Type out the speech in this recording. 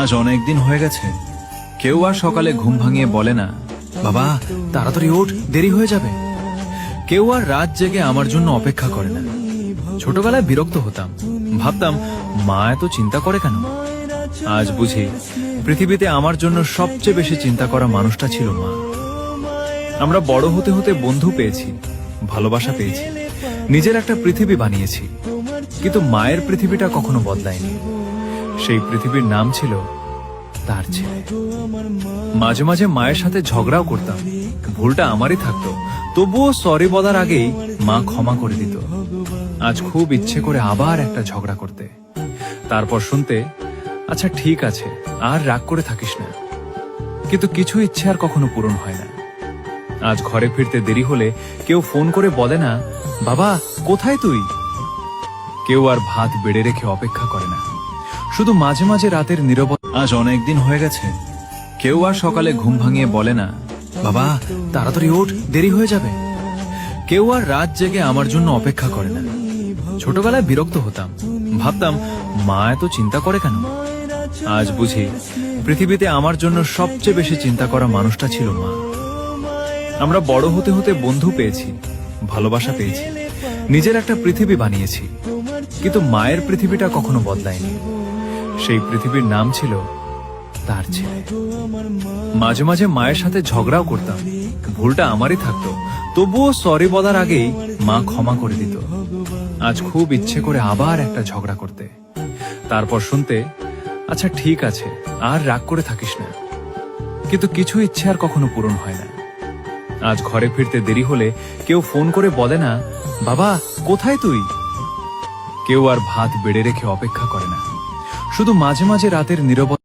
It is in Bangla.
আজ অনেক দিন হয়ে গেছে, কেউ আর সকালে ঘুম ভাঙিয়ে বলে না, বাবা তাড়াতাড়ি ওঠ, দেরি হয়ে যাবে। কেউ আর রাত জেগে আমার জন্য অপেক্ষা করে না। ছোটবেলায় বিরক্ত হতাম, ভাবতাম মা এত চিন্তা করে কেন। আজ বুঝি পৃথিবীতে আমার জন্য সবচেয়ে বেশি চিন্তা করা মানুষটা ছিল মা। আমরা বড় হতে হতে বন্ধু পেয়েছি, ভালোবাসা পেয়েছি, নিজের একটা পৃথিবী বানিয়েছি, কিন্তু মায়ের পৃথিবীটা কখনো বদলায়নি। সেই পৃথিবীর নাম ছিল তার ছেলে। মাঝে মাঝে মায়ের সাথে ঝগড়াও করতাম, ভুলটা আমারই থাকতো, তবুও সরি বলার আগেই মা ক্ষমা করে দিত। আজ খুব ইচ্ছে করে আবার একটা ঝগড়া করতে, তারপর শুনতে, আচ্ছা ঠিক আছে, আর রাগ করে থাকিস না। কিন্তু কিছু ইচ্ছে আর কখনো পূরণ হয় না। আজ ঘরে ফিরতে দেরি হলে কেউ ফোন করে বলে না, বাবা কোথায় তুই। কেউ আর ভাত বেড়ে রেখে অপেক্ষা করে না, শুধু মাঝে মাঝে রাতের নীরবতা। আজ অনেক দিন হয়ে গেছে, কেউ আর সকালে ঘুম ভাঙিয়ে বলে না, বাবা তাড়াতাড়ি ওঠ, দেরি হয়ে যাবে। কেউ আর রাত জেগে আমার জন্য অপেক্ষা করে না। ছোটবেলায় বিরক্ত হতাম, ভাবতাম মা এত চিন্তা করে কেন। আজ বুঝি পৃথিবীতে আমার জন্য সবচেয়ে বেশি চিন্তা করা মানুষটা ছিল মা। আমরা বড় হতে হতে বন্ধু পেয়েছি, ভালোবাসা পেয়েছি, নিজের একটা পৃথিবী বানিয়েছি, কিন্তু মায়ের পৃথিবীটা কখনো বদলায়নি। সেই পৃথিবীর নাম ছিল তার ছেলে। মাঝে মাঝে মায়ের সাথে ঝগড়াও করতাম, ভুলটা আমারই থাকতো, তবুও সরি বলার আগেই মা ক্ষমা করে দিত। আজ খুব ইচ্ছে করে আবার একটা ঝগড়া করতে, তারপর শুনতে, আচ্ছা ঠিক আছে, আর রাগ করে থাকিস না। কিন্তু কিছু ইচ্ছে আর কখনো পূরণ হয় না। আজ ঘরে ফিরতে দেরি হলে কেউ ফোন করে বলে না, বাবা কোথায় তুই। কেউ আর ভাত বেড়ে রেখে অপেক্ষা করে না, শুধু মাঝে মাঝে রাতের নীরবতা।